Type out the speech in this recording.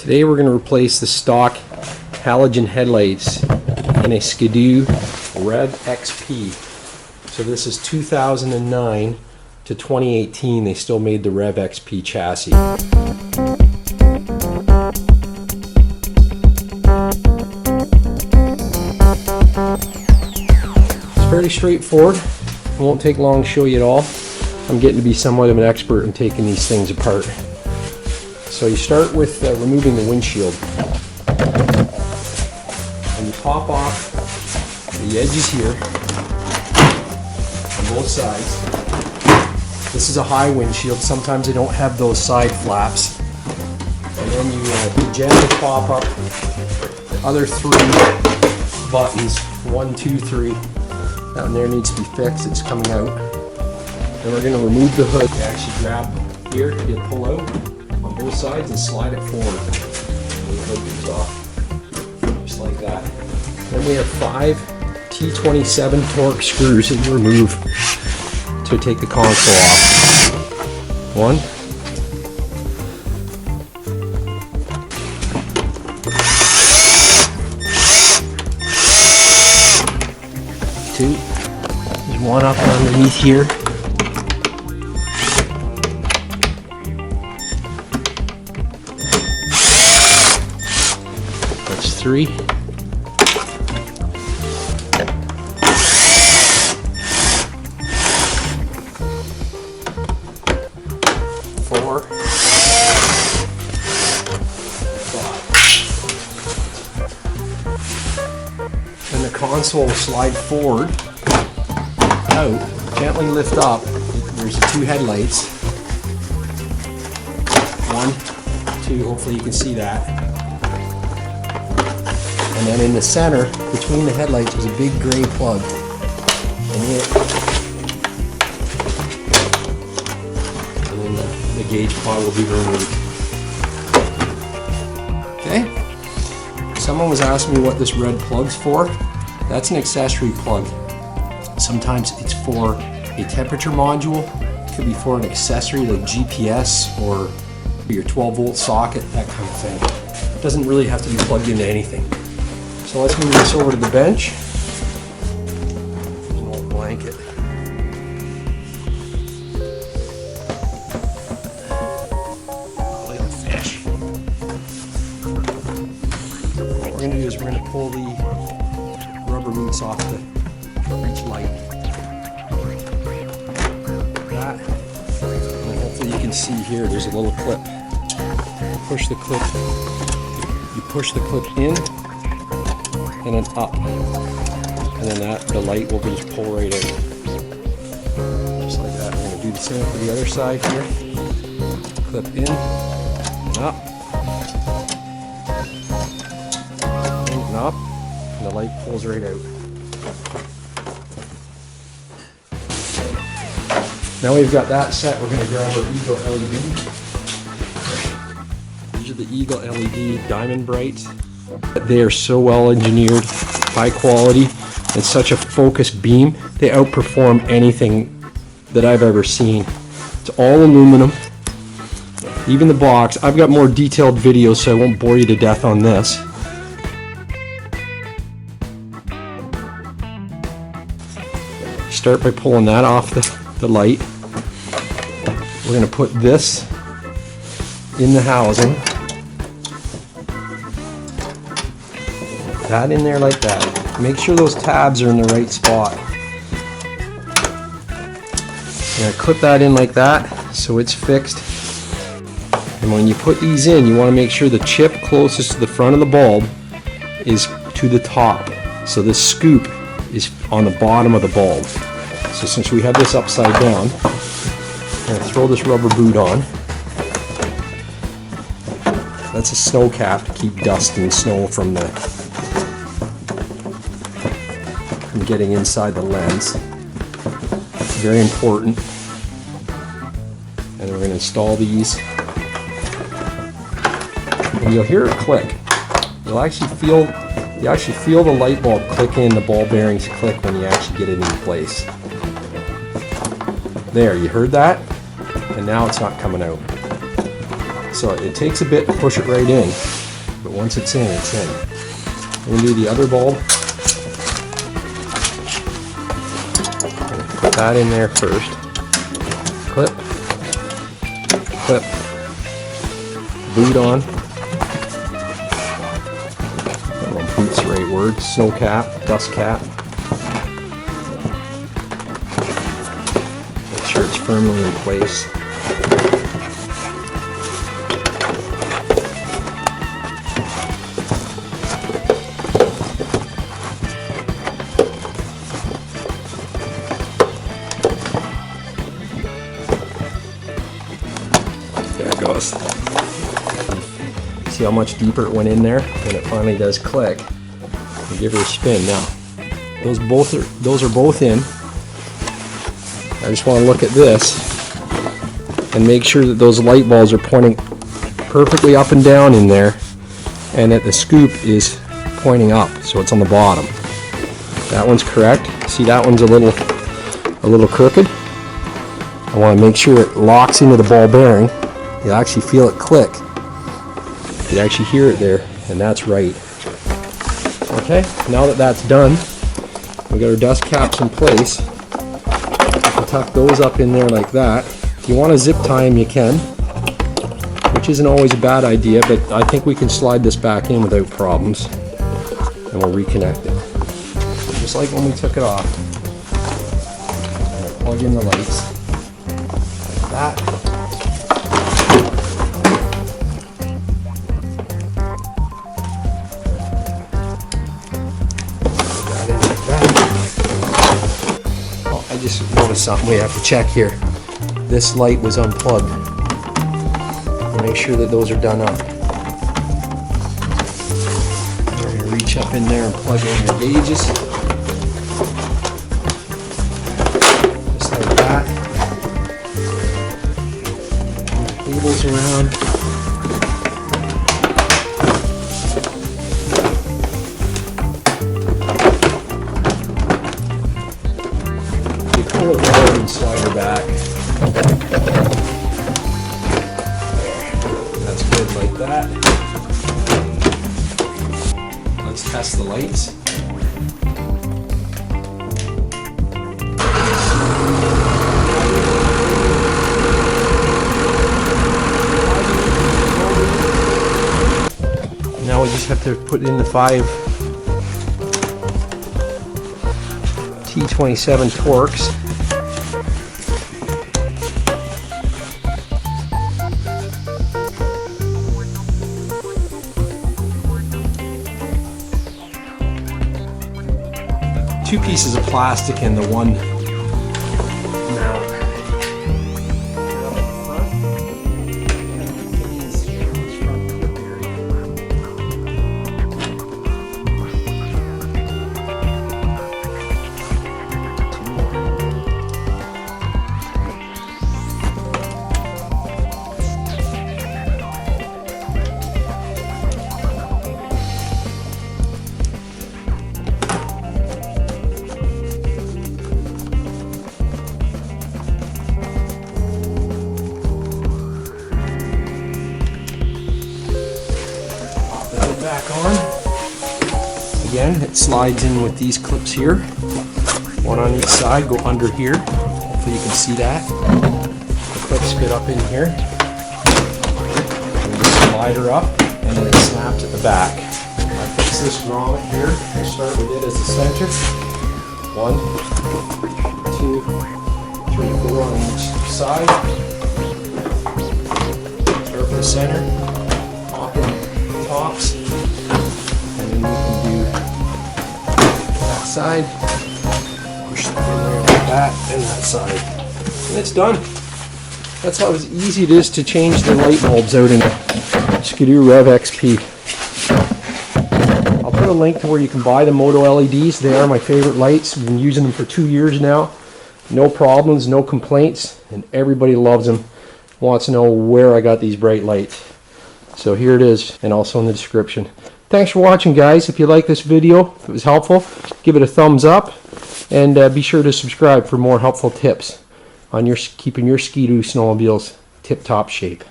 Today we're going to replace the stock halogen headlights in a Ski-Doo Rev XP. So this is 2009 to 2018. They still made the Rev XP chassis. It's fairly straightforward. It won't take long to show you it all. I'm getting to be somewhat of an expert in taking these things apart. So you start with removing the windshield. And you pop off the edges here on both sides. This is a high windshield. Sometimes they don't have those side flaps. And then you gently pop up the other three buttons. 1, 2, 3. That one there needs to be fixed. It's coming out. Then we're going to remove the hood. You actually grab here, you pull out on both sides and slide it forward. And the hood comes off. Just like that. Then we have 5 T27 Torx screws that you remove to take the console off. 1, 2, there's one up underneath here. That's 3. 4. 5. And the console will slide forward, out, gently lift up. There's the 2 headlights. 1, 2, hopefully you can see that. And then in the center, between the headlights, was a big gray plug. And then the gauge plug will be removed. Okay? Someone was asking me what this red plug's for. That's an accessory plug. Sometimes it's for a temperature module. It could be for an accessory like GPS or your 12-volt socket, that kind of thing. It doesn't really have to be plugged into anything. So let's move this over to the bench. An old blanket. Like a fish. What we're going to do is we're going to pull the rubber boots off the reach light. That. And hopefully you can see here there's a little clip. Push the clip. You push the clip in and then up. And then the light will just pull right out. Just like that. We're going to do the same for the other side here. Clip in and up. In and up. And the light pulls right out. Now we've got that set, we're going to grab our Eagle LED. These are the Eagle LED Diamond Bright. They are so well engineered, high quality, and such a focused beam. They outperform anything that I've ever seen. It's all aluminum. Even the box. I've got more detailed videos, so I won't bore you to death on this. Start by pulling that off the light. We're going to put this in the housing. That in there like that. Make sure those tabs are in the right spot. I'm going to clip that in like that so it's fixed. And when you put these in, you want to make sure the chip closest to the front of the bulb is to the top. So this scoop is on the bottom of the bulb. So since we have this upside down, I'm going to throw this rubber boot on. That's a snow cap to keep dust and snow from getting inside the lens. Very important. And we're going to install these. And you'll hear it click. You actually feel the light bulb click in, the ball bearings click when you actually get it in place. There, you heard that? And now it's not coming out. So it takes a bit to push it right in, but once it's in, it's in. I'm going to do the other bulb. Put that in there first. Clip. Clip. Boot on. I don't know if boot's the right word. Snow cap, dust cap. Make sure it's firmly in place. There it goes. See how much deeper it went in there when it finally does click. And give her a spin. Now, those are both in. I just want to look at this and make sure that those light bulbs are pointing perfectly up and down in there, and that the scoop is pointing up, so it's on the bottom. That one's correct. See, that one's a little crooked. I want to make sure it locks into the ball bearing. You'll actually feel it click. You actually hear it there, and that's right. Okay, now that that's done, we got our dust caps in place. Tuck those up in there like that. If you want to zip tie them, you can, which isn't always a bad idea, but I think we can slide this back in without problems, and we'll reconnect it. Just like when we took it off. And plug in the lights like that. I just noticed something we have to check here. This light was unplugged. Make sure that those are done up. We're going to reach up in there and plug in your gauges. Just like that. Cables around. Pull it forward and slide her back. That's good like that. Let's test the lights. Now we just have to put in the 5 T27 Torx. Two pieces of plastic and the one mount. Back on. Again, it slides in with these clips here. One on each side, go under here. Hopefully you can see that. The clips fit up in here. And you just slide her up, and then it snaps at the back. I fix this grommet here. I start with it as the center. 1, 2, 3, 4 on each side. Start with the center. Pop in tops. And then we can do that side, push it in there like that, and that side. And it's done. That's how easy it is to change the light bulbs out in Ski-Doo Rev XP. I'll put a link to where you can buy the Moto LEDs. They are my favorite lights. I've been using them for 2 years now. No problems, no complaints, and everybody loves them. Wants to know where I got these bright lights. So here it is, and also in the description. Thanks for watching, guys. If you like this video, if it was helpful, give it a thumbs up, and be sure to subscribe for more helpful tips on keeping your Ski-Doo snowmobiles tip-top shape.